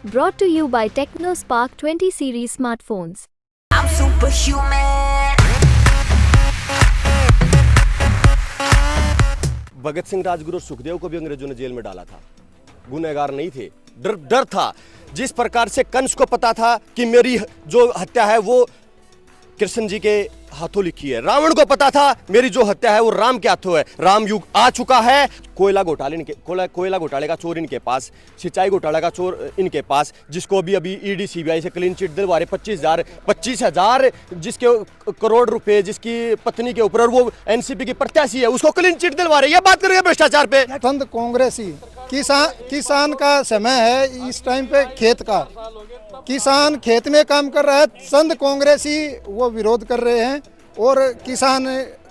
Brought to you by TechnoSpark 20 series smartphones. I'm superhuman. Bhagat Singh, Rajguru और सुखदेव को भी अंग्रेजों ने जेल में डाला था। गुनहगार नहीं थे, डर था। जिस प्रकार से कंस को पता था कि मेरी जो हत्या है वो कृष्ण जी के हाथों लिखी है, रावण को पता था मेरी जो हत्या है वो राम के हाथों है। राम युग आ चुका है। कोयला घोटाले का चोर इनके पास, सिंचाई घोटाले का चोर इनके पास, जिसको अभी ईडी सीबीआई से क्लीन चिट दिलवा रहे 25,000 जिसके करोड़ रुपए जिसकी पत्नी के ऊपर, और वो एनसीपी की प्रत्याशी है, उसको क्लीन चिट दिलवा रहे। ये बात करेंगे भ्रष्टाचार पे। संत कांग्रेसी किसान का समय है इस टाइम पे, खेत का किसान खेत में काम कर रहा है, संत कांग्रेसी वो विरोध कर रहे हैं और किसान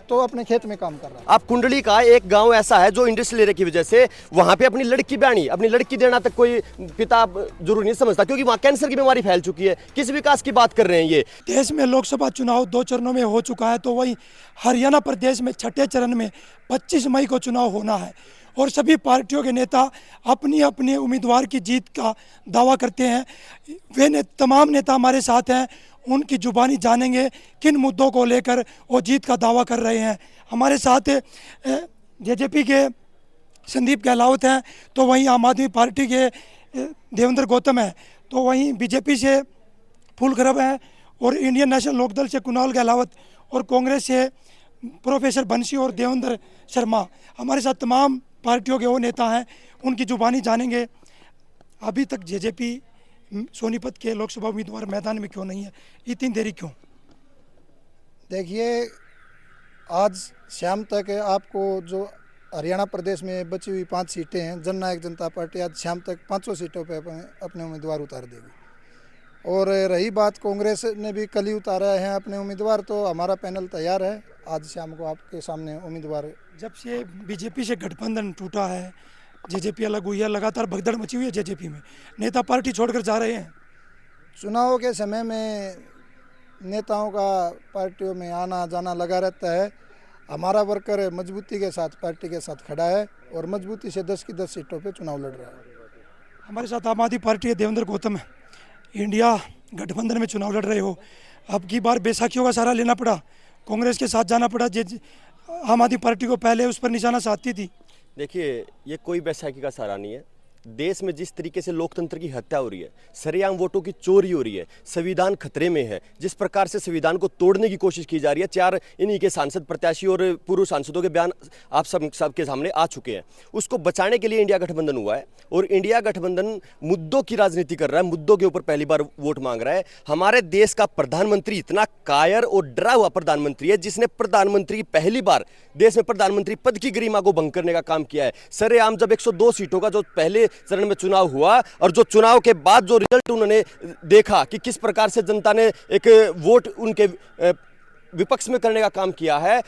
तो अपने खेत में काम कर रहा है। आप कुंडली का एक गांव ऐसा है जो इंडस्ट्री एरिया की वजह से वहां पे अपनी लड़की देना तक कोई पिता जरूर नहीं समझता, क्योंकि वहां कैंसर की बीमारी फैल चुकी है। किस विकास की बात कर रहे हैं ये? देश में लोकसभा चुनाव 2 चरणों में हो चुका है, तो वही हरियाणा प्रदेश में छठे चरण में 25 मई को चुनाव होना है और सभी पार्टियों के नेता अपनी अपने उम्मीदवार की जीत का दावा करते हैं। वे तमाम नेता हमारे साथ हैं, उनकी जुबानी जानेंगे किन मुद्दों को लेकर वो जीत का दावा कर रहे हैं। हमारे साथ जेजेपी के संदीप गहलावत हैं, तो वहीं आम आदमी पार्टी के देवेंद्र गौतम हैं, तो वहीं बीजेपी से फूल खरब हैं, और इंडियन नेशनल लोकदल से कुणाल गहलावत, और कांग्रेस से प्रोफेसर बंसी और देवेंद्र शर्मा। हमारे साथ तमाम पार्टियों के वो नेता हैं, उनकी जुबानी जानेंगे। अभी तक जेजेपी सोनीपत के लोकसभा उम्मीदवार मैदान में क्यों नहीं है, इतनी देरी क्यों? देखिए, आज शाम तक आपको जो हरियाणा प्रदेश में बची हुई 5 सीटें हैं, जननायक जनता पार्टी आज शाम तक 500 सीटों पे अपने उम्मीदवार उतार देगी। और रही बात, कांग्रेस ने भी कल ही उतारा है अपने उम्मीदवार, तो हमारा पैनल तैयार है। आज शाम को आपके सामने उम्मीदवार। जब से बीजेपी से गठबंधन टूटा है, जेजेपी अलग हुई है, लगातार भगदड़ मची हुई है जेजेपी में, नेता पार्टी छोड़कर जा रहे हैं। चुनाव के समय में नेताओं का पार्टियों में आना जाना लगा रहता है। हमारा वर्कर मजबूती के साथ पार्टी के साथ खड़ा है और मजबूती से 10 की 10 सीटों पे चुनाव लड़ रहा है। हमारे साथ आम आदमी पार्टी के देवेंद्र गौतम है। इंडिया गठबंधन में चुनाव लड़ रहे हो, अब की बार बैसाखियों का सहारा लेना पड़ा, कांग्रेस के साथ जाना पड़ा, आम आदमी पार्टी को पहले उस पर निशाना साधती थी। देखिए, ये कोई बैसाखी का सहारा नहीं है। देश में जिस तरीके से लोकतंत्र की हत्या हो रही है, सरेआम वोटों की चोरी हो रही है, संविधान खतरे में है, जिस प्रकार से संविधान को तोड़ने की कोशिश की जा रही है, 4 इन्हीं के सांसद प्रत्याशी और पूर्व सांसदों के बयान आप सबके सामने आ चुके हैं। उसको बचाने के लिए इंडिया गठबंधन हुआ है और इंडिया गठबंधन मुद्दों की राजनीति कर रहा है, मुद्दों के ऊपर पहली बार वोट मांग रहा है। हमारे देश का प्रधानमंत्री इतना कायर और डरा हुआ प्रधानमंत्री है, जिसने प्रधानमंत्री पहली बार देश में प्रधानमंत्री पद की गरिमा को भंग करने का काम किया है। सरेआम जब 102 सीटों का जो पहले चरण में चुनाव हुआ और जो चुनाव के बाद जो रिजल्ट उन्होंने देखा कि किस प्रकार से जनता ने एक वोट उनके विपक्ष में करने का काम किया है।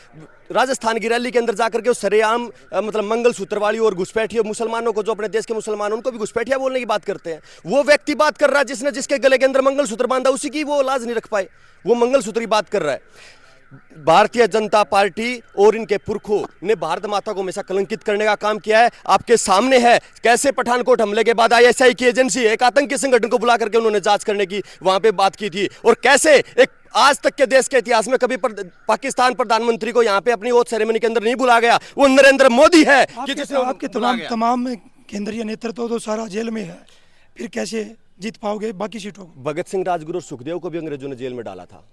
राजस्थान की रैली के अंदर जाकर के सरेआम मतलब मंगलसूत्र वाली और घुसपैठियों मुसलमानों को, जो अपने देश के मुसलमान उनको भी घुसपैठिया बोलने की बात करते हैं। वो व्यक्ति बात कर रहा है जिसने जिसके गले के अंदर मंगलसूत्र बांधा, उसी की वो लाज नहीं रख पाए, वो मंगलसूत्र की बात कर रहा है। भारतीय जनता पार्टी और इनके पुरखों ने भारत माता को हमेशा कलंकित करने का काम किया है। आपके सामने है कैसे पठानकोट हमले के बाद आईएसआई की एजेंसी एक आतंकी संगठन को बुला करके उन्होंने जांच करने की वहां पे बात की थी, और कैसे एक आज तक के देश के इतिहास में कभी पाकिस्तान प्रधानमंत्री को यहाँ पे अपनी ओथ सेरेमनी के अंदर नहीं बुलाया गया। वो नरेंद्र मोदी है कि जिसने आपके तमाम केंद्रीय नेतृत्व तो सारा जेल में है, फिर कैसे जीत पाओगे बाकी सीटों को? भगत सिंह, राजगुरु और सुखदेव को भी अंग्रेजों ने जेल में डाला था।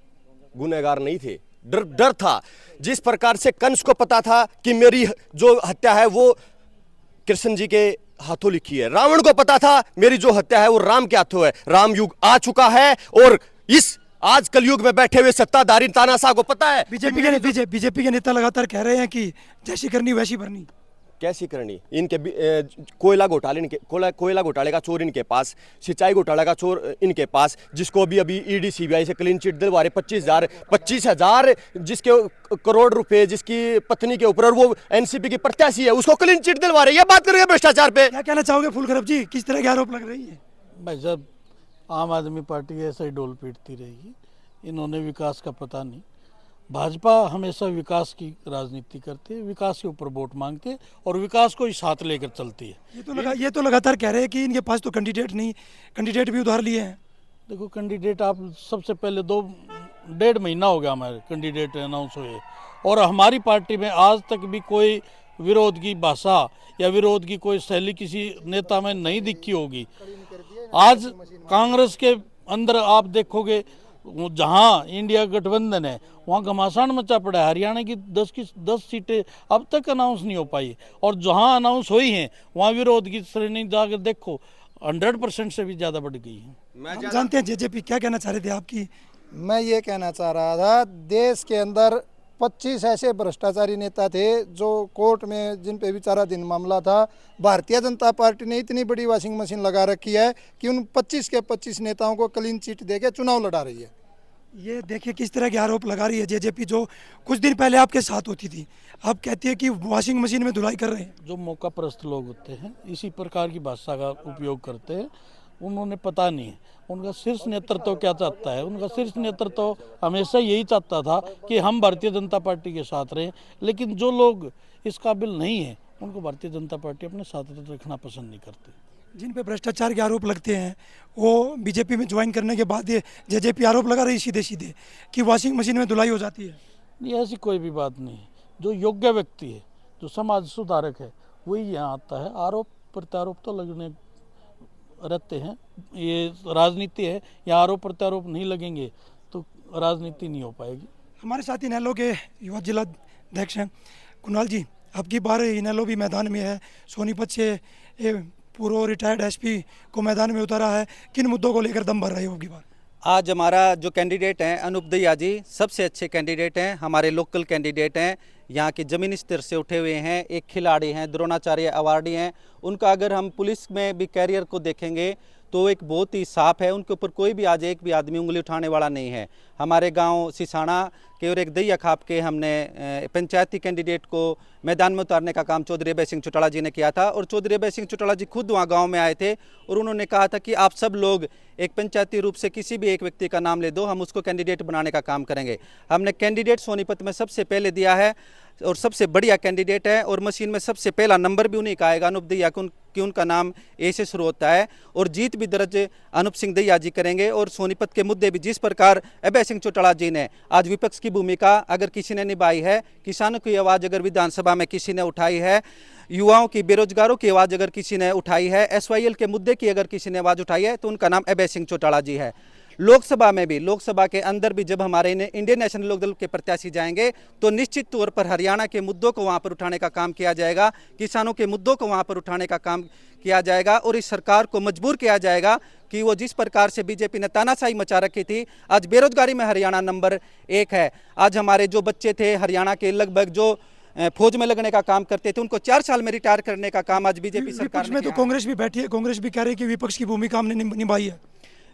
गुनहगार नहीं थे, डर था। जिस प्रकार से कंस को पता था कि मेरी जो हत्या है वो कृष्ण जी के हाथों लिखी है, रावण को पता था मेरी जो हत्या है वो राम के हाथों है। राम युग आ चुका है और इस आज कलयुग में बैठे हुए सत्ताधारी तानाशाह को पता है। बीजेपी के नेता लगातार कह रहे हैं कि जैसी करनी वैसी भरनी। कैसी करनी? इनके कोयला घोटाले का चोर इनके पास, सिंचाई घोटाले का चोर इनके पास, जिसको अभी ईडी सीबीआई से क्लीन चिट दिलवा रहे 25,000 जिसके करोड़ रुपए जिसकी पत्नी के ऊपर, और वो एनसीपी की प्रत्याशी है, उसको क्लीन चिट दिलवा रहे। ये बात करेंगे भ्रष्टाचार पे। क्या कहना चाहोगे फूल खरब जी, किस तरह के आरोप लग रही है? भाई साहब, आम आदमी पार्टी ऐसा ही डोल पीटती रहेगी, इन्होंने विकास का पता नहीं। भाजपा हमेशा विकास की राजनीति करती है, विकास के ऊपर वोट मांगती है और विकास को ही साथ लेकर चलती है। ये तो लगातार कह रहे हैं कि इनके पास तो कैंडिडेट नहीं, कैंडिडेट भी उधार लिए हैं। देखो कैंडिडेट, आप सबसे पहले 2-1.5 महीना हो गया हमारे कैंडिडेट अनाउंस हुए और हमारी पार्टी में आज तक भी कोई विरोध की भाषा या विरोध की कोई शैली किसी नेता में नहीं दिखी होगी। आज कांग्रेस के अंदर आप देखोगे जहां इंडिया गठबंधन है वहां घमासान मचा पड़ा है। हरियाणा की 10 सीटें अब तक अनाउंस नहीं हो पाई और जहां अनाउंस हुई हैं वहां विरोध की श्रेणी जाकर देखो 100% से भी ज़्यादा बढ़ गई है। हम जानते हैं जेजेपी क्या कहना चाह रहे थे आपकी। मैं ये कहना चाह रहा था, देश के अंदर 25 ऐसे भ्रष्टाचारी नेता थे जो कोर्ट में, जिन पे विचाराधीन मामला था। भारतीय जनता पार्टी ने इतनी बड़ी वॉशिंग मशीन लगा रखी है कि उन 25 के 25 नेताओं को क्लीन चिट देके चुनाव लड़ा रही है। ये देखिए किस तरह के आरोप लगा रही है जेजेपी, जो कुछ दिन पहले आपके साथ होती थी। आप कहती है कि वॉशिंग मशीन में धुलाई कर रहे हैं। जो मौका परस्त लोग होते हैं इसी प्रकार की भाषा का उपयोग करते हैं। उन्होंने पता नहीं है उनका शीर्ष नेतृत्व क्या चाहता है। उनका शीर्ष नेतृत्व हमेशा यही चाहता था कि हम भारतीय जनता पार्टी के साथ रहें, लेकिन जो लोग इस काबिल नहीं है उनको भारतीय जनता पार्टी अपने साथ रखना पसंद नहीं करती। जिन पे भ्रष्टाचार के आरोप लगते हैं वो बीजेपी में ज्वाइन करने के बाद ये जेजेपी आरोप लगा रही सीधे सीधे कि वॉशिंग मशीन में धुलाई हो जाती है। नहीं, ऐसी कोई भी बात नहीं है। जो योग्य व्यक्ति है, जो समाज सुधारक है, वही यहाँ आता है। आरोप प्रत्यारोप तो लगने रहते हैं, ये राजनीति है। यहाँ आरोप प्रत्यारोप नहीं लगेंगे तो राजनीति नहीं हो पाएगी। हमारे साथ इनेलो के युवा जिला अध्यक्ष हैं कुणाल जी। अब की बार इनेलो भी मैदान में है, सोनीपत से पूर्व रिटायर्ड एसपी को मैदान में उतारा है। किन मुद्दों को लेकर दम भर रहे हो अब की बार? आज हमारा जो कैंडिडेट हैं अनूप दहिया जी सबसे अच्छे कैंडिडेट हैं, हमारे लोकल कैंडिडेट हैं, यहाँ के ज़मीनी स्तर से उठे हुए हैं, एक खिलाड़ी हैं, द्रोणाचार्य अवार्डी हैं। उनका अगर हम पुलिस में भी कैरियर को देखेंगे तो एक बहुत ही साफ है, उनके ऊपर कोई भी आज एक भी आदमी उंगली उठाने वाला नहीं है। हमारे गांव सिसाना के और एक दहिया खाप के हमने पंचायती कैंडिडेट को मैदान में उतारने का काम चौधरी अभय सिंह चौटाला जी ने किया था और चौधरी अभय सिंह चौटाला जी खुद वहाँ गांव में आए थे और उन्होंने कहा था कि आप सब लोग एक पंचायती रूप से किसी भी एक व्यक्ति का नाम ले दो, हम उसको कैंडिडेट बनाने का काम करेंगे। हमने कैंडिडेट सोनीपत में सबसे पहले दिया है और सबसे बढ़िया कैंडिडेट है और मशीन में सबसे पहला नंबर भी उन्हीं का आएगा, अनूप दहिया कि उनका नाम ए से शुरू होता है और जीत भी दर्ज अनूप सिंह दहिया जी करेंगे। और सोनीपत के मुद्दे भी जिस प्रकार अभय सिंह चौटाला जी ने आज विपक्ष की भूमिका अगर किसी ने निभाई है, किसानों की आवाज़ अगर विधानसभा में किसी ने उठाई है, युवाओं की बेरोजगारों की आवाज़ अगर किसी ने उठाई है, SYL के मुद्दे की अगर किसी ने आवाज़ उठाई है तो उनका नाम अभय सिंह चौटाला जी है। लोकसभा में भी, लोकसभा के अंदर भी जब हमारे इंडियन नेशनल लोक दल के प्रत्याशी जाएंगे तो निश्चित तौर पर हरियाणा के मुद्दों को वहां पर उठाने का काम किया जाएगा, किसानों के मुद्दों को वहां पर उठाने का काम किया जाएगा और इस सरकार को मजबूर किया जाएगा कि वो जिस प्रकार से बीजेपी ने तानाशाही मचा रखी थी। आज बेरोजगारी में हरियाणा नंबर 1 है। आज हमारे जो बच्चे थे हरियाणा के लगभग जो फौज में लगने का काम करते थे उनको 4 साल में रिटायर करने का काम आज बीजेपी सरकार में तो कांग्रेस भी बैठी है, कांग्रेस भी कह रही है कि विपक्ष की भूमिका हमने निभाई है।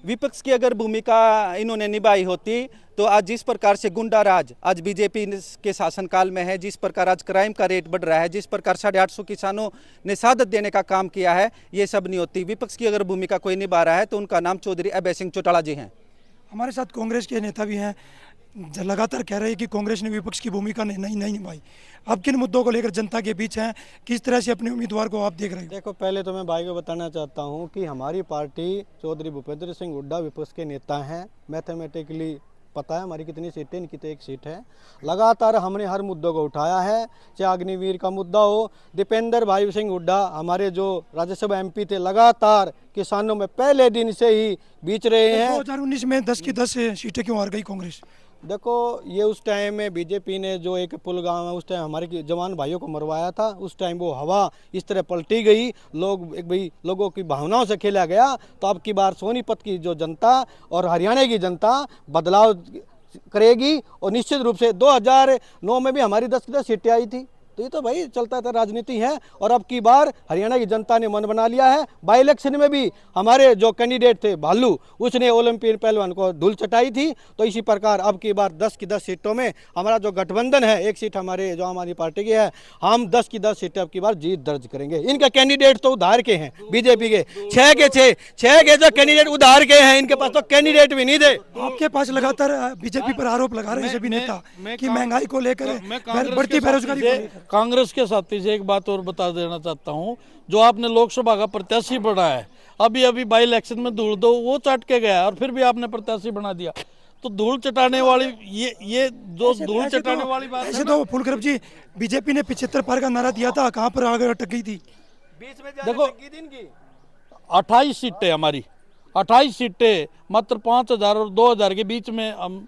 विपक्ष की अगर भूमिका इन्होंने निभाई होती तो आज जिस प्रकार से गुंडा राज आज बीजेपी के शासनकाल में है, जिस प्रकार आज क्राइम का रेट बढ़ रहा है, जिस प्रकार 850 किसानों ने शहादत देने का काम किया है, ये सब नहीं होती। विपक्ष की अगर भूमिका कोई निभा रहा है तो उनका नाम चौधरी अभय सिंह चौटाला जी हैं। हमारे साथ कांग्रेस के नेता भी हैं, लगातार कह रहे हैं कि कांग्रेस ने विपक्ष की भूमिका नहीं निभाई। अब किन मुद्दों को लेकर जनता के बीच हैं, किस तरह से अपने उम्मीदवार को आप देख रहे हैं? देखो, पहले तो मैं भाई को बताना चाहता हूं कि हमारी पार्टी चौधरी भूपेंद्र सिंह हुड्डा विपक्ष के नेता हैं। मैथमेटिकली पता है हमारी कितनी सीटें, इनकी तो 1 सीट है। लगातार हमने हर मुद्दों को उठाया है, चाहे अग्निवीर का मुद्दा हो, दीपेंद्र भाई सिंह हुड्डा हमारे जो राज्यसभा MP थे लगातार किसानों में पहले दिन से ही बीच रहे हैं। 2019 में 10 की 10 सीटें क्यों हार गई कांग्रेस? देखो, ये उस टाइम में बीजेपी ने जो एक पुलगाम है उस टाइम हमारे जवान भाइयों को मरवाया था, उस टाइम वो हवा इस तरह पलटी गई, लोगों की भावनाओं से खेला गया। तो अब की बार सोनीपत की जो जनता और हरियाणा की जनता बदलाव करेगी और निश्चित रूप से 2009 में भी हमारी 10 की 10 सीटें आई थी, तो ये तो भाई चलता था, राजनीति है। और अब की बार हरियाणा की जनता ने मन बना लिया है। बाई इलेक्शन में भी हमारे जो कैंडिडेट थे भालू, उसने ओलंपियन पहलवान को धूल चटाई थी। तो इसी प्रकार अब की बार 10 की 10 सीटों में हमारा जो गठबंधन है, एक सीट हमारे जो हमारी पार्टी की है, हम 10 की 10 सीटें अब की बार जीत दर्ज करेंगे। इनके कैंडिडेट तो उधार के हैं, बीजेपी के 6 के जो कैंडिडेट उधार के हैं, इनके पास तो कैंडिडेट भी नहीं थे। आपके पास लगातार बीजेपी पर आरोप लगा रहे हैं सभी नेता कि महंगाई को लेकर, बढ़ती बेरोजगारी को लेकर। कांग्रेस के साथी से एक बात और बता देना चाहता हूं, जो आपने लोकसभा का प्रत्याशी बढ़ा है, अभी बाई इलेक्शन में धूल दो वो चट के गया और फिर भी आपने प्रत्याशी बना दिया। तो धूल चटाने वाली ये जो धूल चटाने वाली बात ऐसे तो फुलकरब जी, बीजेपी ने 75 पार का नारा दिया था, कहाँ पर आगे अटक गई थी? देखो 28 सीटें हमारी, 28 सीटें मात्र 5000 और 2000 के बीच में हम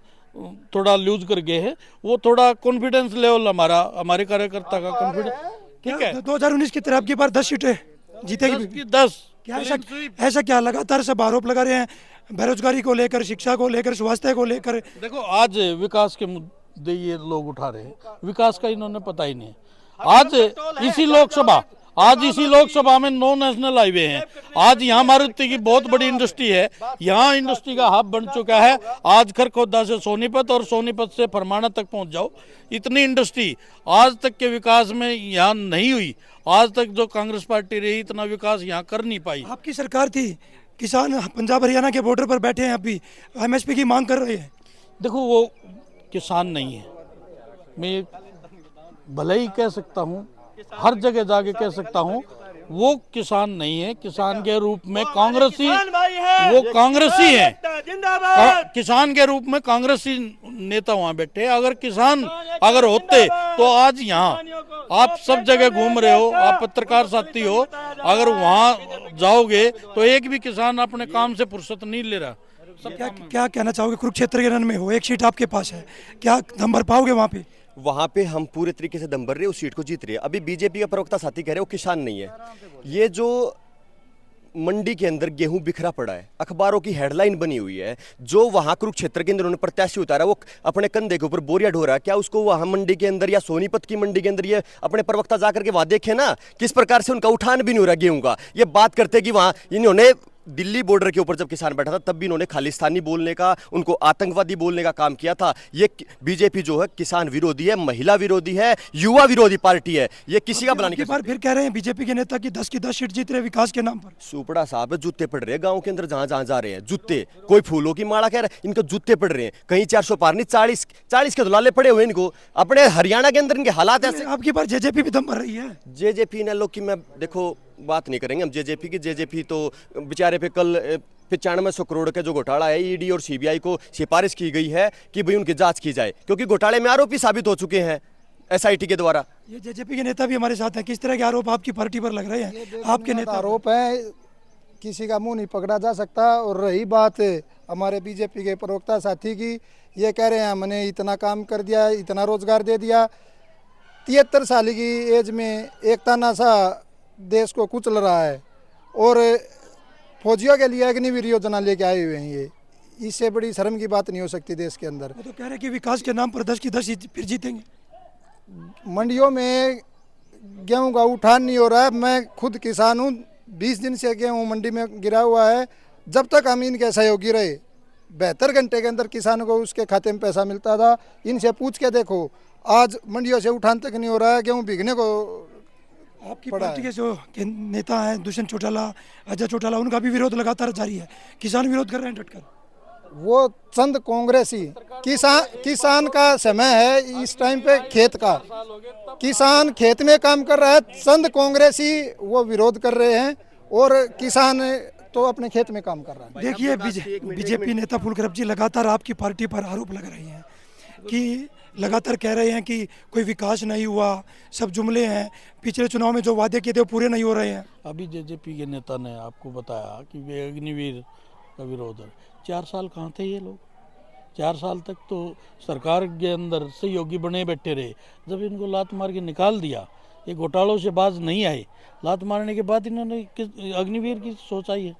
थोड़ा लूज कर गए हैं। वो थोड़ा कॉन्फिडेंस लेवल हमारे कार्यकर्ता का कॉन्फिडेंस, ठीक है। 2019 की तरह की बार 10 सीटें जीतेगी। 10 क्या ऐसा क्या लगातार सब आरोप लगा रहे हैं, बेरोजगारी को लेकर, शिक्षा को लेकर, स्वास्थ्य को लेकर? देखो आज विकास के मुद्दे ये लोग उठा रहे हैं, विकास का इन्होंने पता ही नहीं। आज इसी लोकसभा में 9 नेशनल हाईवे हैं। आज यहाँ मारुति की बहुत बड़ी इंडस्ट्री है, यहाँ इंडस्ट्री का हब बन चुका है। आज खरखोदा से सोनीपत और सोनीपत से फरमाना तक पहुँच जाओ, इतनी इंडस्ट्री आज तक के विकास में यहाँ नहीं हुई। आज तक जो कांग्रेस पार्टी रही इतना विकास यहाँ कर नहीं पाई। आपकी सरकार थी, किसान पंजाब हरियाणा के बॉर्डर पर बैठे हैं, अभी एमएसपी की मांग कर रहे हैं। देखो वो किसान नहीं है, मैं भले ही कह सकता हूँ, हर जगह जाके कह सकता हूँ, वो किसान नहीं है। किसान के रूप में कांग्रेसी, वो कांग्रेसी है। किसान के रूप में कांग्रेसी नेता वहाँ बैठे। अगर किसान अगर होते तो आज यहाँ आप सब जगह घूम रहे हो, आप पत्रकार साथी हो, अगर वहाँ जाओगे तो एक भी किसान अपने काम से फुर्सत नहीं ले रहा। क्या कहना चाहोगे? कुरुक्षेत्र के रण में हो, एक सीट आपके पास है, क्या दम भर पाओगे वहाँ पे? वहाँ पे हम पूरे तरीके से दम भर रहे हैं, उस सीट को जीत रहे हैं। अभी बीजेपी का प्रवक्ता साथी कह रहे हैं वो किसान नहीं है। ये जो मंडी के अंदर गेहूं बिखरा पड़ा है, अखबारों की हेडलाइन बनी हुई है, जो वहां कुरुक्षेत्र के अंदर उन्होंने प्रत्याशी उतारा, वो अपने कंधे के ऊपर बोरिया ढो रहा है। क्या उसको वहां मंडी के अंदर या सोनीपत की मंडी के अंदर ये अपने प्रवक्ता जाकर के वहां देखे ना, किस प्रकार से उनका उठान भी नहीं हो रहा गेहूं का। ये बात करते कि वहां इन्होंने दिल्ली बॉर्डर के ऊपर जब किसान बैठा था तब भी इन्होंने खालिस्तानी बोलने का, उनको आतंकवादी बोलने का काम किया था। ये बीजेपी जो है किसान विरोधी है, महिला विरोधी है, युवा विरोधी पार्टी है। ये किसी का भला नहीं कर सकती। फिर कह रहे हैं बीजेपी के नेता की 10 की 10 सीट जीत रहे विकास के नाम पर। सुपड़ा साहब जूते पड़ रहे हैं गांव के अंदर, जहां जहां जा रहे हैं जूते, कोई फूलों की माला कह रहा है, इनको जूते पड़ रहे हैं। कहीं 400 पार नहीं, 40 के दुलाले पड़े हुए इनको। अपने हरियाणा के अंदर इनके हालात ऐसे। आपकी बार जेजेपी भी दम भर रही है। जेजेपी ने लोग की, मैं देखो बात नहीं करेंगे हम जेजेपी की। जेजेपी तो बेचारे पे कल 9500 करोड़ का जो घोटाला है, ईडी और सीबीआई को सिफारिश की गई है कि भाई उनकी जांच की जाए, क्योंकि घोटाले में आरोपी साबित हो चुके हैं एसआईटी के द्वारा। ये जेजेपी के नेता भी हमारे साथ हैं, किस तरह के आरोप आपकी पार्टी पर लग रहे हैं? आपके नेता आरोप है, किसी का मुंह नहीं पकड़ा जा सकता। और रही बात हमारे बीजेपी के प्रवक्ता साथी की, ये कह रहे हैं हमने इतना काम कर दिया, इतना रोजगार दे दिया। 73 साल की एज में एक तानाशाह देश को कुचल रहा है और फौजियों के लिए अग्निवीर योजना लेके आए हुए हैं। ये इससे बड़ी शर्म की बात नहीं हो सकती देश के अंदर। वो तो कह रहे हैं कि विकास के नाम पर 10 की 10 फिर जीतेंगे। मंडियों में गेहूं का उठान नहीं हो रहा है। मैं खुद किसान हूं, 20 दिन से गेहूं मंडी में गिरा हुआ है। जब तक हम इनके सहयोगी रहे, 72 घंटे के अंदर किसान को उसके खाते में पैसा मिलता था। इनसे पूछ के देखो, आज मंडियों से उठान तक नहीं हो रहा है, गेहूं बिकने को। आपकी पार्टी के जो नेता हैं दुष्यंत चौटाला, अजय चौटाला, उनका भी विरोध लगातार जारी है। किसान विरोध कर रहे हैं डटकर। वो चंद कांग्रेसी, किसान का समय है इस टाइम पे, खेत का किसान खेत में काम कर रहा है। चंद कांग्रेसी वो विरोध कर रहे हैं और किसान तो अपने खेत में काम कर रहा है। देखिए बीजेपी नेता फुलकरब जी लगातार आपकी पार्टी पर आरोप लग रही हैं कि लगातार कह रहे हैं कि कोई विकास नहीं हुआ, सब जुमले हैं, पिछले चुनाव में जो वादे किए थे वो पूरे नहीं हो रहे हैं। अभी जेजेपी के नेता ने आपको बताया कि वे अग्निवीर का विरोध है। 4 साल कहाँ थे ये लोग? 4 साल तक तो सरकार के अंदर सहयोगी बने बैठे रहे। जब इनको लात मार के निकाल दिया, ये घोटालों से बाज नहीं आए, लात मारने के बाद इन्होंने अग्निवीर की सोच आई है।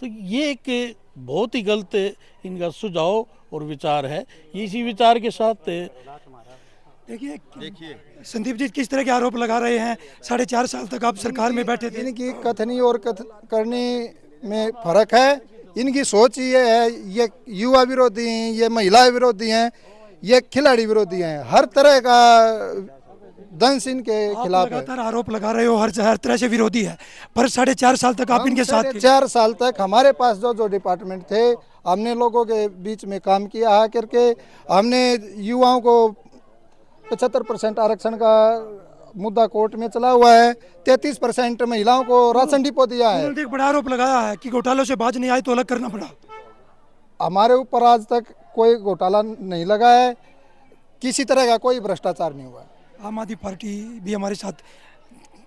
तो ये एक बहुत ही गलत इनका सुझाव और विचार है। इसी विचार के साथ देखिए संदीप जी किस तरह के आरोप लगा रहे हैं। 4.5 साल तक आप सरकार में बैठे थे। इनकी कथनी और करने में फर्क है। इनकी सोच ये है, ये युवा विरोधी हैं, ये महिला विरोधी हैं, ये खिलाड़ी विरोधी हैं, हर तरह का दंश इनके खिलाफ है। लगातार आरोप लगा रहे हो, हर तरह से विरोधी है, पर 4.5 साल तक आप इनके साथ थे। 4 साल तक हमारे पास जो डिपार्टमेंट थे, हमने लोगों के बीच में काम किया है करके हमने युवाओं को 75% आरक्षण का मुद्दा कोर्ट में चला हुआ है, 33% महिलाओं को राशन डिपो दिया है। उन्होंने एक बड़ा आरोप लगाया है कि घोटालों से बाज नहीं आए तो अलग करना पड़ा। हमारे ऊपर आज तक कोई घोटाला नहीं लगा है, किसी तरह का कोई भ्रष्टाचार नहीं हुआ है। आम आदमी पार्टी भी हमारे साथ,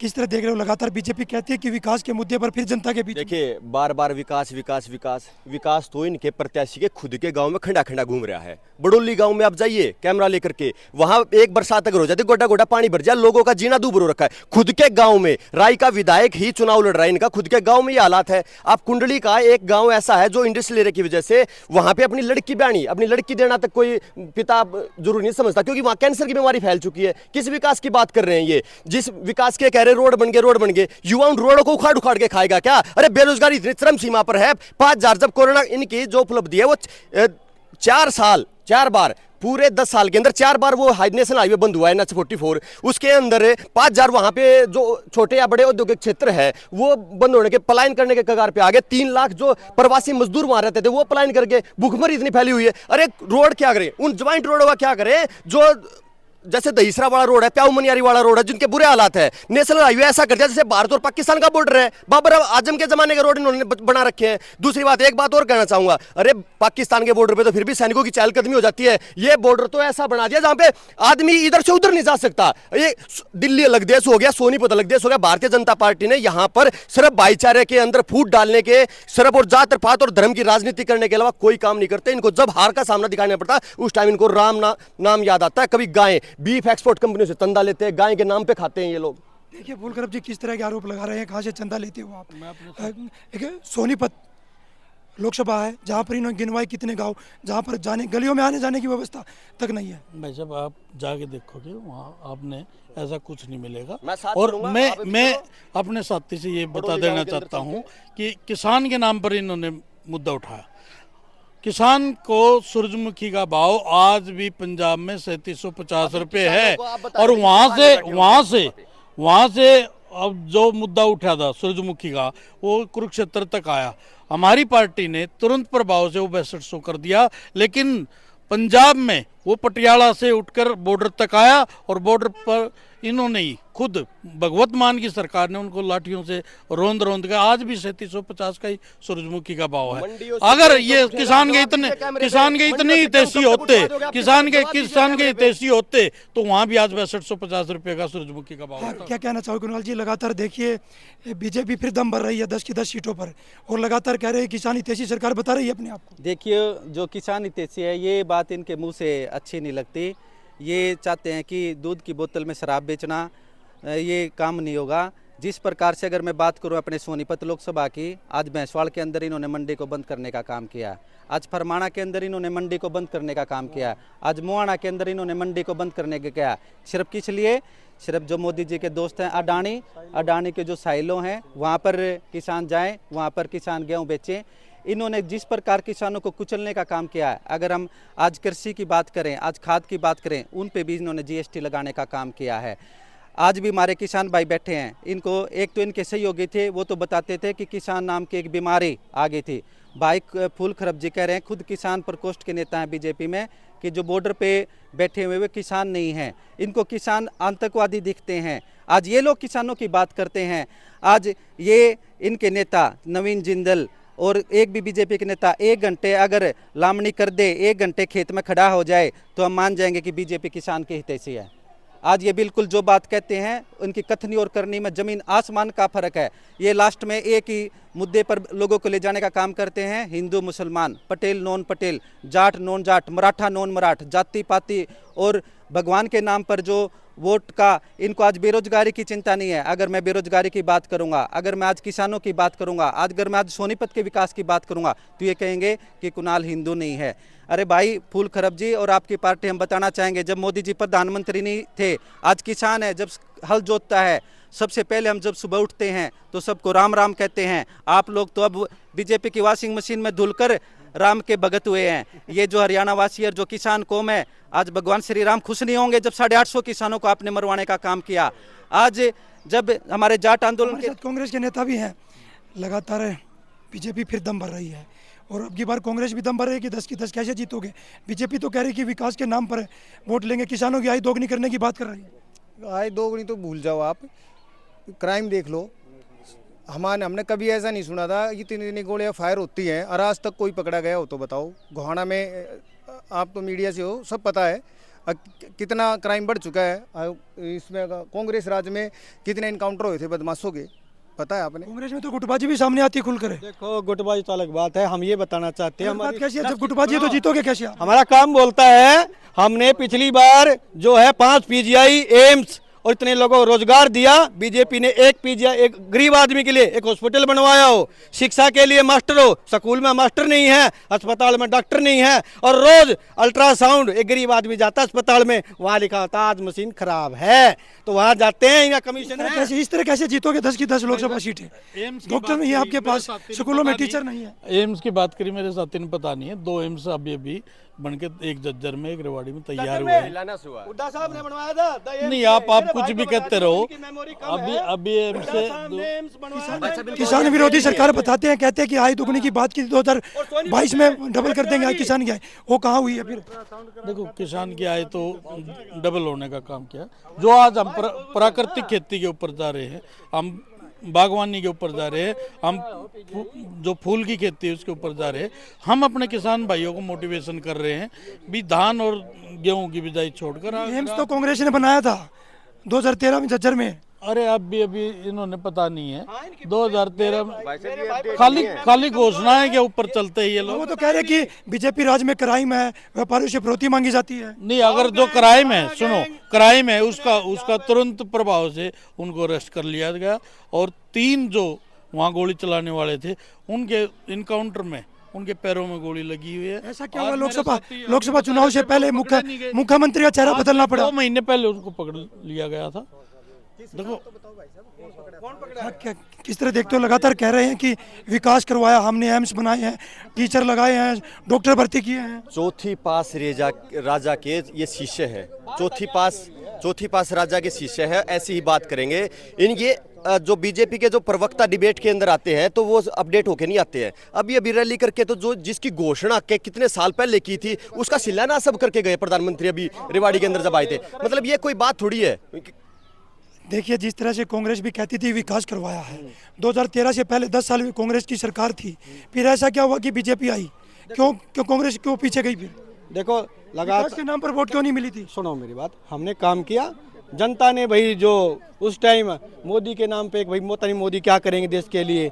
किस तरह देख रहे हो? लगातार बीजेपी कहती है कि विकास के मुद्दे पर फिर जनता के बीच। देखिए बार बार विकास विकास विकास विकास तो इनके प्रत्याशी के खुद के गांव में खंडा खंडा घूम रहा है। बड़ोली गांव में आप जाइए कैमरा लेकर के, वहां एक बरसात अगर हो जाती गोटा गोटा पानी भर जाए, लोगों का जीना दूभर हो रखा है। खुद के गांव में राय का विधायक ही चुनाव लड़ रहा है, इनका खुद के गांव में ये हालात है। आप कुंडली का एक गांव ऐसा है जो इंडस्ट्रियल एरिया की वजह से वहां पे अपनी लड़की ब्याणी, अपनी लड़की देना तक कोई पिता जरूर नहीं समझता, क्योंकि वहां कैंसर की बीमारी फैल चुकी है। किस विकास की बात कर रहे हैं ये? जिस विकास के कह रहे रोड बन गए, युवा उन रोडों को उखाड़ उखाड़ के खाएगा क्या? अरे बेरोजगारी इतनी चरम सीमा पर है। 5,000 जब कोरोना, इनकी जो उपलब्धि है वो 4 बार पूरे 10 साल के अंदर 4 बार वो नेशनल हाईवे बंद हुआ है NH-44। उसके अंदर 5,000 वहां पे जो छोटे या बड़े औद्योगिक क्षेत्र है वो बंद होने के, पलायन करने के कगार पे आ गए। 3 लाख जो प्रवासी मजदूर वहां रहते थे वो पलायन करके, भूखमरी इतनी फैली हुई है। अरे रोड क्या करें, उन ज्वाइंट रोडों का क्या करें जो जैसे दहीसरा वाला रोड है, प्याऊ मनियारी वाला रोड है, जिनके बुरे हालात है। नेशनल हाईवे ऐसा कर दिया जैसे भारत और पाकिस्तान का बॉर्डर है। बाबर आजम के जमाने के रोड इन्होंने बना रखे हैं। दूसरी बात, एक बात और कहना चाहूंगा, अरे पाकिस्तान के बॉर्डर पे तो फिर भी सैनिकों की चहलकदमी हो जाती है। ये बॉर्डर तो ऐसा बना दिया जहां पे आदमी इधर से उधर नहीं जा सकता। ये दिल्ली अलग देश हो गया, सोनीपत अलग देश हो गया। भारतीय जनता पार्टी ने यहां पर सिर्फ भाईचारे के अंदर फूट डालने के, सिर्फ और जात पात और धर्म की राजनीति करने के अलावा कोई काम नहीं करते। इनको जब हार का सामना दिखाना पड़ता उस टाइम इनको राम नाम याद आता है। कभी गाय बीफ एक्सपोर्ट कंपनियों से चंदा लेते हैं, गाय के नाम पे खाते हैं ये लोग। देखिए फूलकरब जी किस तरह के आरोप लगा रहे हैं, कहाँ से चंदा लेते हो आप? सोनीपत लोकसभा है जहाँ पर इन्होंने गिनवाई कितने गांव, जहाँ पर जाने गलियों में आने जाने की व्यवस्था तक नहीं है। भाई साहब आप जाके देखोगे वहाँ आपने ऐसा कुछ नहीं मिलेगा। और मैं अपने साथी से ये बता देना चाहता हूँ कि किसान के नाम पर इन्होंने मुद्दा उठाया। किसान को सूरजमुखी का भाव आज भी पंजाब में 3750 रुपये है, और वहाँ से अब जो मुद्दा उठा था सूरजमुखी का वो कुरुक्षेत्र तक आया। हमारी पार्टी ने तुरंत प्रभाव से वो 6200 कर दिया, लेकिन पंजाब में वो पटियाला से उठकर बॉर्डर तक आया, और बॉर्डर पर इन्होंने ही खुद भगवत मान की सरकार ने उनको लाठियों से रोंद के, आज भी 3750 का ही सूरजमुखी का भाव है। अगर ये किसान के इतने हितैषी होते तो वहाँ भी आज 6250 रुपये का सूरजमुखी का भाव होता। क्या कहना चाहोगे कुणाल जी? लगातार देखिए बीजेपी फिर दम भर रही है 10 की 10 सीटों पर, और लगातार कह रहे हैं किसान हितैषी सरकार बता रही है अपने आप को। देखिए जो किसान हितैषी है, ये बात इनके मुंह से अच्छी नहीं लगती। ये चाहते हैं कि दूध की बोतल में शराब बेचना, ये काम नहीं होगा। जिस प्रकार से अगर मैं बात करूं अपने सोनीपत लोकसभा की, आज भैंसवाड़ के अंदर इन्होंने मंडी को बंद करने का काम किया, आज फरमाना के अंदर इन्होंने मंडी को बंद करने का काम किया, आज मुआना के अंदर इन्होंने मंडी को बंद करने का किया। सिर्फ किस लिए? सिर्फ जो मोदी जी के दोस्त हैं अडानी के जो साइलों हैं वहाँ पर किसान जाएँ, वहाँ पर किसान गेहूँ बेचें। इन्होंने जिस प्रकार किसानों को कुचलने का काम किया है, अगर हम आज कृषि की बात करें, आज खाद की बात करें, उन पे भी इन्होंने GST लगाने का काम किया है। आज भी हमारे किसान भाई बैठे हैं, इनको एक तो इनके सहयोगी थे, वो तो बताते थे कि किसान नाम की एक बीमारी आ गई थी। भाई फूलखरब जी कह रहे हैं, खुद किसान प्रकोष्ठ के नेता हैं बीजेपी में, कि जो बॉर्डर पे बैठे हुए वे किसान नहीं हैं, इनको किसान आतंकवादी दिखते हैं। आज ये लोग किसानों की बात करते हैं। आज ये इनके नेता नवीन जिंदल और एक भी बीजेपी के नेता 1 घंटे अगर लामनी कर दे, 1 घंटे खेत में खड़ा हो जाए, तो हम मान जाएंगे कि बीजेपी किसान के हितैषी है। आज ये बिल्कुल जो बात कहते हैं, उनकी कथनी और करनी में ज़मीन आसमान का फर्क है। ये लास्ट में एक ही मुद्दे पर लोगों को ले जाने का काम करते हैं, हिंदू मुसलमान, Patel non Patel, Jat non Jat, Maratha non Maratha, जाति पाति और भगवान के नाम पर जो वोट का इनको आज बेरोजगारी की चिंता नहीं है। अगर मैं बेरोजगारी की बात करूंगा, अगर मैं आज किसानों की बात करूंगा, अगर मैं आज सोनीपत के विकास की बात करूंगा तो ये कहेंगे कि कुणाल हिंदू नहीं है। अरे भाई फूल खरब जी और आपकी पार्टी, हम बताना चाहेंगे जब मोदी जी प्रधानमंत्री नहीं थे, आज किसान है, जब हल जोतता है, सबसे पहले हम जब सुबह उठते हैं तो सबको राम राम कहते हैं। आप लोग तो अब बीजेपी की वॉशिंग मशीन में धुलकर राम के भगत हुए हैं। ये जो हरियाणा वासी और जो किसान कौम है, आज भगवान श्री राम खुश नहीं होंगे जब 850 किसानों को आपने मरवाने का काम किया। आज जब हमारे जाट आंदोलन के कांग्रेस के नेता भी हैं, लगातार बीजेपी फिर दम भर रही है और अब की बार कांग्रेस भी दम भर रही है कि 10 की 10 कैसे जीतोगे। बीजेपी तो कह रही है कि विकास के नाम पर वोट लेंगे, किसानों की आय दोगुनी करने की बात कर रही है। आय दोगुनी तो भूल जाओ आप, क्राइम देख लो। हमने कभी ऐसा नहीं सुना था इतनी गोलियां फायर होती हैं और आज तक कोई पकड़ा गया हो तो बताओ। गोहाना में आप तो मीडिया से हो, सब पता है कितना क्राइम बढ़ चुका है। इसमें कांग्रेस राज में कितने इनकाउंटर हुए थे बदमाशों के, पता है आपने। कांग्रेस में तो गुटबाजी भी सामने आती खुल कर। देखो गुटबाजी तो अलग बात है, हम ये बताना चाहते हैं हमारी कैसी है, जब गुटबाजी है तो जीतोगे कैसे आप? हमारा काम बोलता है। हमने पिछली बार जो है 5 पीजीआई, एम्स और इतने लोगों को रोजगार दिया। बीजेपी ने एक पीजीआई, एक गरीब आदमी के लिए एक हॉस्पिटल बनवाया हो, शिक्षा के लिए मास्टर हो, स्कूल में मास्टर नहीं है, अस्पताल में डॉक्टर नहीं है, और रोज अल्ट्रासाउंड एक गरीब आदमी जाता है अस्पताल में, वहाँ लिखा होता आज मशीन खराब है, तो वहाँ जाते हैं, इनका कमीशन है। इस तरह कैसे जीतोगे 10 की 10 लोकसभा सीटें? डॉक्टर नहीं है आपके पास, स्कूलों में टीचर नहीं है। एम्स की बात करी मेरे साथी ने पता नहीं है, 2 एम्स अभी बनके एक जज्जर में, एक रेवाड़ी में तैयार हुए हैं। हुड्डा साहब ने बनवाया था। नहीं, आप कुछ भी कहते रहो। अभी एम्स से किसान विरोधी सरकार बताते हैं, कहते हैं कि आय दोगुनी की बात की 2022 में डबल कर देंगे आय किसान की आय, वो कहाँ हुई है फिर? देखो, किसान की आय तो डबल होने का काम किया। जो आज हम प्राकृतिक खेती के ऊपर जा रहे हैं, हम बागवानी के ऊपर जा रहे हैं, हम जो फूल की खेती है उसके ऊपर जा रहे हैं, हम अपने किसान भाइयों को मोटिवेशन कर रहे हैं भी धान और गेहूं की बिजाई छोड़कर। एम्स तो कांग्रेस ने बनाया था 2013 में झज्जर में। अरे अभी इन्होंने पता नहीं है 2013 में खाली घोषणाएं के ऊपर चलते ही ये लोग। वो तो कह रहे कि बीजेपी राज में क्राइम है, व्यापारियों से फिरौती मांगी जाती है। नहीं, अगर जो क्राइम है, सुनो, क्राइम है उसका तुरंत प्रभाव से उनको अरेस्ट कर लिया गया और 3 जो वहाँ गोली चलाने वाले थे उनके इनकाउंटर में उनके पैरों में गोली लगी हुई है। ऐसा क्या हुआ? लोकसभा चुनाव से पहले मुख्यमंत्री का चेहरा बदलना पड़ा। 2 महीने पहले उसको पकड़ लिया गया था। देखो किस तरह देखते हो, लगातार कह रहे हैं कि विकास करवाया हमने, एम्स बनाए हैं, टीचर लगाए हैं, डॉक्टर भर्ती किए हैं। चौथी पास राजा के ये शिष्य है, चौथी पास राजा के शिष्य है, ऐसी ही बात करेंगे। ये जो बीजेपी के जो प्रवक्ता डिबेट के अंदर आते हैं तो वो अपडेट होके नहीं आते हैं। अब ये रैली करके तो जो जिसकी घोषणा के कितने साल पहले की थी उसका शिलान्यास सब करके गए प्रधानमंत्री अभी रेवाड़ी के अंदर जब आए थे। मतलब ये कोई बात थोड़ी है। देखिए, जिस तरह से कांग्रेस भी कहती थी विकास करवाया है, 2013 से पहले 10 साल कांग्रेस की सरकार थी, फिर ऐसा क्या हुआ कि बीजेपी आई? क्यों कांग्रेस क्यों पीछे गई? फिर देखो विकास के नाम पर वोट क्यों नहीं मिली थी? सुनो मेरी बात, हमने काम किया, जनता ने भाई जो उस टाइम मोदी के नाम पे भाई पता नहीं मोदी क्या करेंगे देश के लिए,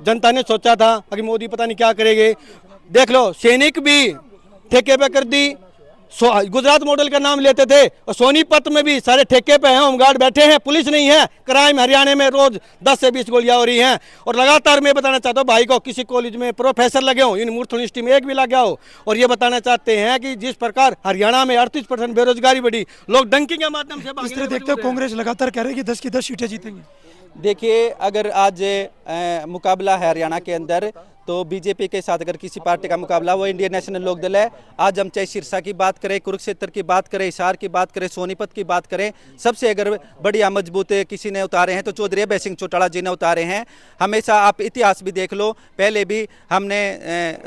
जनता ने सोचा था कि मोदी पता नहीं क्या करेंगे। देख लो, सैनिक भी ठेके पे कर दी, गुजरात मॉडल का नाम लेते थे, और सोनीपत में भी सारे ठेके पे हैं, होमगार्ड बैठे हैं, पुलिस नहीं है। क्राइम हरियाणा में रोज 10 से 20 गोलियां हो रही हैं। और लगातार मैं बताना चाहता हूँ भाई को, किसी कॉलेज में प्रोफेसर लगे हो, यूनिवर्सिटी यूनिवर्सिटी में एक भी लग गया हो। और ये बताना चाहते हैं कि जिस प्रकार हरियाणा में 38% बेरोजगारी बढ़ी, लोग डंकी के माध्यम से इस तरह देखते हो कांग्रेस लगातार कह रही है कि 10 की 10 सीटें जीतेंगे। देखिए, अगर आज मुकाबला है हरियाणा के अंदर, तो बीजेपी के साथ अगर किसी पार्टी का मुकाबला, वो इंडियन नेशनल लोकदल है। आज हम चाहे सिरसा की बात करें, कुरुक्षेत्र की बात करें, हिसार की बात करें, सोनीपत की बात करें, सबसे अगर बढ़िया मजबूत किसी ने उतारे हैं तो चौधरी अभय सिंह चौटाला जी ने उतारे हैं। हमेशा आप इतिहास भी देख लो, पहले भी हमने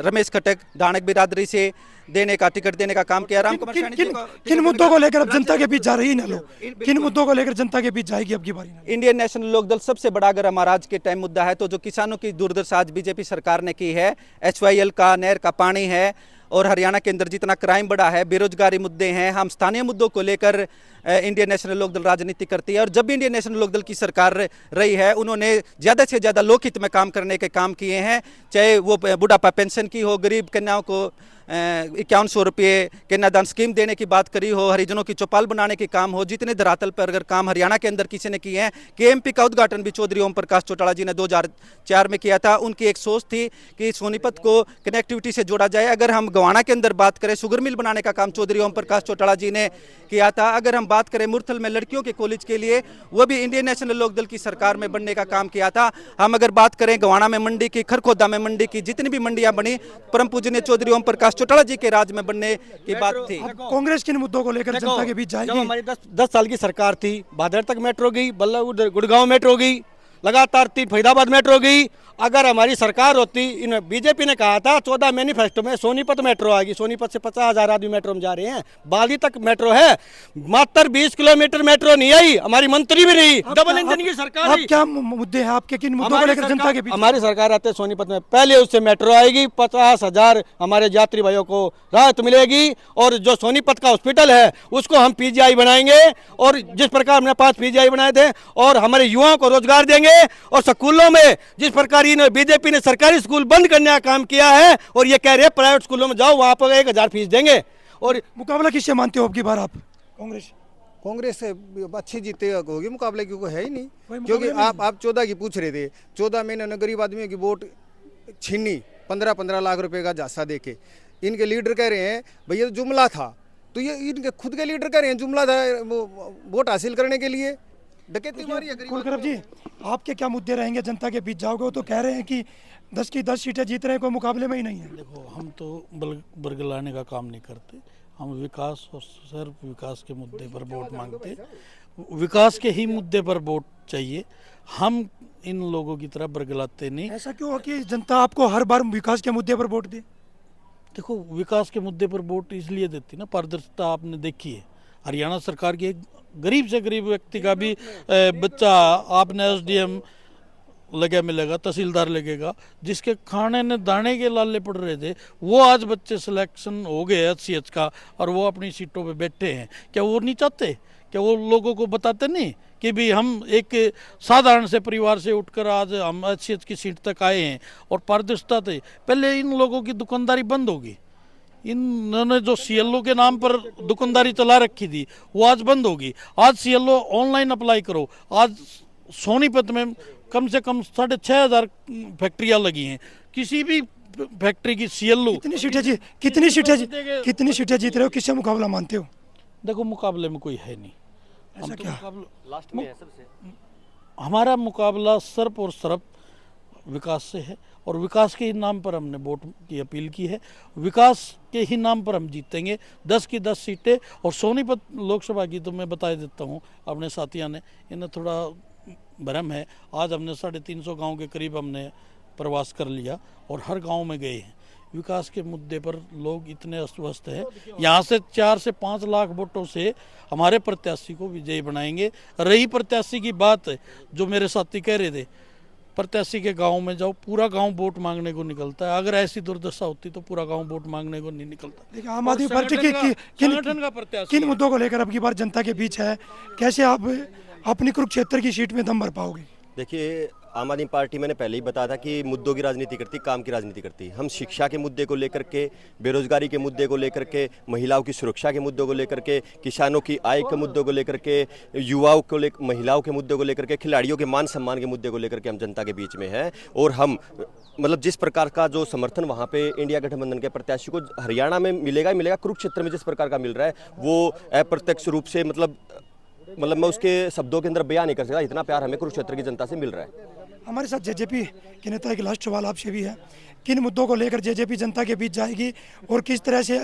रमेश खटक डाणक बिरादरी से देने का टिकट देने का काम किया। राम कुमार सैनी जी को किन मुद्दों को लेकर अब जनता के बीच जा रही है? किन मुद्दों को लेकर जनता के बीच जाएगी अब की बारी? इंडियन नेशनल लोकदल सबसे बड़ा अगर हमारा आज के टाइम मुद्दा है तो जो किसानों की दुर्दशा आज बीजेपी सरकार ने की है, HYL का नहर का पानी है, और हरियाणा के अंदर जितना क्राइम बढ़ा है, बेरोजगारी मुद्दे हैं, हम स्थानीय मुद्दों को लेकर इंडियन नेशनल लोकदल राजनीति करती है। और जब भी इंडियन नेशनल लोकदल की सरकार रही है, उन्होंने ज़्यादा से ज़्यादा लोकहित में काम करने के काम किए हैं, चाहे वो बुढ़ापा पेंशन की हो, गरीब कन्याओं को 5100 रुपये कन्यादान स्कीम देने की बात करी हो, हरिजनों की चौपाल बनाने के काम हो, जितने धरातल पर अगर काम हरियाणा के अंदर किसी ने किए हैं। केएमपी का उद्घाटन भी चौधरी ओम प्रकाश चौटाला जी ने 2004 में किया था। उनकी एक सोच थी कि सोनीपत को कनेक्टिविटी से जोड़ा जाए। अगर हम गोवाना के अंदर बात करें, शुगर मिल बनाने का काम चौधरी ओम प्रकाश चौटाला जी ने किया था। अगर हम बात करें मुरथल में लड़कियों के कॉलेज के लिए, वो भी इंडियन नेशनल लोकदल की सरकार में बनने का काम किया था। हम अगर बात करें गोवाना में मंडी की, खरखोदा में मंडी की, जितनी भी मंडियां बनी, परम पूजनीय चौधरी ओम प्रकाश चौटाला जी के राज में बनने की बात थी। कांग्रेस किन मुद्दों को लेकर जनता के बीच जाएगी? जब हमारी 10 साल की सरकार थी, भादर तक मेट्रो गई, बल्लभ गुड़गांव मेट्रो गई, लगातार 3 फरीदाबाद मेट्रो गई। अगर हमारी सरकार होती, इन बीजेपी ने कहा था 14 मैनिफेस्टो में सोनीपत मेट्रो आएगी, सोनीपत से 50,000 आदमी मेट्रो में जा रहे हैं, बाली तक मेट्रो है, मात्र 20 किलोमीटर मेट्रो नहीं आई, हमारी मंत्री भी नहीं। डबल इंजन की सरकार है। क्या मुद्दे हैं आपके, किन मुद्दों को लेकर जनता के बीच? हमारी सरकार आते सोनीपत में पहले उससे मेट्रो आएगी, 50,000 हमारे यात्री भाइयों को राहत मिलेगी। और जो सोनीपत का हॉस्पिटल है उसको हम पीजीआई बनाएंगे, और जिस प्रकार हमने 5 पीजीआई बनाए थे, और हमारे युवाओं को रोजगार देंगे। और स्कूलों में जिस प्रकार बीजेपी ने सरकारी स्कूल बंद करने का काम किया है, और ये कह रहे हैं प्राइवेट स्कूलों में जाओ, वहां पर 1000 फीस देंगे। और मुकाबला किससे मानते हो अब की बार आप? कांग्रेस से अच्छी जीते होगी, मुकाबले क्योंकि है ही नहीं। क्योंकि आप 14 की पूछ रहे थे, 14 में इन्होंने गरीब आदमियों की वोट छीनी, 15-15 लाख रुपए का झांसा देके। इनके लीडर कह रहे हैं भैया जुमला था, तो ये इनके खुद के लीडर कह रहे हैं जुमला था वोट हासिल करने के लिए। डकैती मारी है कुलकर्णी जी, आपके क्या मुद्दे रहेंगे? जनता के बीच जाओगे? वो तो कह रहे हैं कि 10 की 10 सीटें जीत रहे हैं, कोई मुकाबले में ही नहीं है। देखो, हम तो बरगलाने का काम नहीं करते, हम विकास और सिर्फ विकास के मुद्दे पर वोट मांगते, विकास के ही मुद्दे पर वोट चाहिए। हम इन लोगों की तरह बरगलाते नहीं। ऐसा क्यों हो कि जनता आपको हर बार विकास के मुद्दे पर वोट दे? देखो, विकास के मुद्दे पर वोट इसलिए देती ना, पारदर्शिता आपने देखी है। हरियाणा सरकार की एक गरीब से गरीब व्यक्ति का भी बच्चा आपने एसडीएम लगे मिलेगा, तहसीलदार लगेगा, जिसके खाने ने दाने के लाले पड़ रहे थे, वो आज बच्चे सिलेक्शन हो गए एचसीएच का, और वो अपनी सीटों पे बैठे हैं। क्या वो नहीं चाहते? क्या वो लोगों को बताते नहीं कि भी हम एक साधारण से परिवार से उठकर आज हम एचसीएच की सीट तक आए हैं, और पारदर्शिता थे। पहले इन लोगों की दुकानदारी बंद होगी। इन्होंने जो सीएलओ के नाम पर दुकानदारी चला रखी थी, वो आज बंद होगी। आज सीएलओ ऑनलाइन अप्लाई करो। आज सोनीपत में कम से कम 6,500 फैक्ट्रियां लगी हैं। किसी भी फैक्ट्री की सीएलओ कितनी सीटें जीत रहे हो? किससे मुकाबला मानते हो? देखो, मुकाबले में कोई है नहीं। ऐसा क्या? लास्ट में है सबसे। हमारा मुकाबला सिर्फ और सिर्फ विकास से है, और विकास के ही नाम पर हमने वोट की अपील की है। विकास के ही नाम पर हम जीतेंगे 10 की 10 सीटें। और सोनीपत लोकसभा की तो मैं बता देता हूँ, अपने साथियों ने, इन्हें थोड़ा भ्रम है। आज हमने 350 गांव के करीब हमने प्रवास कर लिया, और हर गांव में गए हैं। विकास के मुद्दे पर लोग इतने अस्वस्थ हैं। यहाँ से 4 से 5 लाख वोटों से हमारे प्रत्याशी को विजयी बनाएंगे। रही प्रत्याशी की बात, जो मेरे साथी कह रहे थे, प्रत्याशी के गांव में जाओ, पूरा गांव वोट मांगने को निकलता है। अगर ऐसी दुर्दशा होती तो पूरा गांव वोट मांगने को नहीं निकलता। देखिए, आम आदमी पार्टी किन मुद्दों को लेकर अब की बार जनता के बीच है? कैसे आप अपनी कुरुक्षेत्र की सीट में दम भर पाओगे? देखिए, आम आदमी पार्टी मैंने पहले ही बताया था कि मुद्दों की राजनीति करती, काम की राजनीति करती। हम शिक्षा के मुद्दे को लेकर के, बेरोजगारी के मुद्दे को लेकर के, महिलाओं की सुरक्षा के मुद्दों को लेकर के, किसानों की आय के मुद्दों को लेकर के, युवाओं को लेकर, महिलाओं के मुद्दों को लेकर के, खिलाड़ियों के मान सम्मान के मुद्दे को लेकर के हम जनता के बीच में हैं। और हम मतलब जिस प्रकार का जो समर्थन वहाँ पे इंडिया गठबंधन के प्रत्याशी को हरियाणा में मिलेगा ही मिलेगा, कुरुक्षेत्र में जिस प्रकार का मिल रहा है, वो अप्रत्यक्ष रूप से मतलब मैं उसके शब्दों के अंदर बयान नहीं कर सकता। इतना प्यार हमें कुरुक्षेत्र की जनता से मिल रहा है। हमारे साथ जेजेपी के नेता एक लास्ट सवाल आपसे भी है, किन मुद्दों को लेकर जेजेपी जनता के बीच जाएगी, और किस तरह से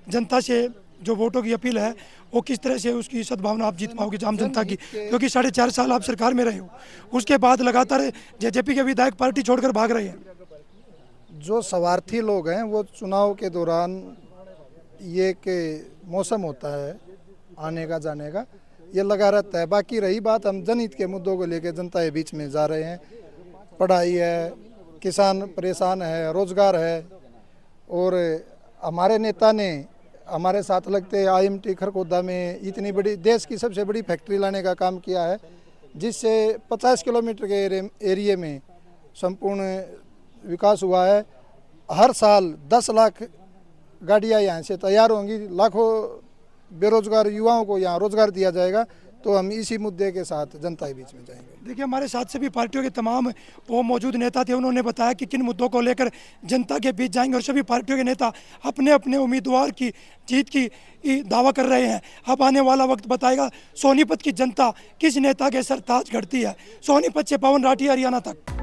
जनता से जो वोटों की अपील है, वो किस तरह से उसकी सद्भावना आप जीत पाओगे आम जनता की? क्योंकि 4.5 साल आप सरकार में रहे हो, उसके बाद लगातार जेजेपी के विधायक पार्टी छोड़कर भाग रहे हैं। जो स्वार्थी लोग हैं वो चुनाव के दौरान ये कि मौसम होता है आने का जाने का, ये लगा रहता है। बाकी रही बात, हम जनहित के मुद्दों को लेकर जनता के बीच में जा रहे हैं। पढ़ाई है, किसान परेशान है, रोजगार है, और हमारे नेता ने हमारे साथ लगते IMT खरगोदा में इतनी बड़ी देश की सबसे बड़ी फैक्ट्री लाने का काम किया है, जिससे 50 किलोमीटर के एरिया में संपूर्ण विकास हुआ है। हर साल 10 लाख गाड़ियाँ यहाँ से तैयार होंगी, लाखों बेरोजगार युवाओं को यहाँ रोजगार दिया जाएगा। तो हम इसी मुद्दे के साथ जनता के बीच में जाएंगे। देखिए, हमारे साथ सभी पार्टियों के तमाम वो मौजूद नेता थे, उन्होंने बताया कि किन मुद्दों को लेकर जनता के बीच जाएंगे और सभी पार्टियों के नेता अपने अपने उम्मीदवार की जीत की दावा कर रहे हैं। अब आने वाला वक्त बताएगा सोनीपत की जनता किस नेता के सरताज घड़ती है। सोनीपत से पवन राठी, हरियाणा तक।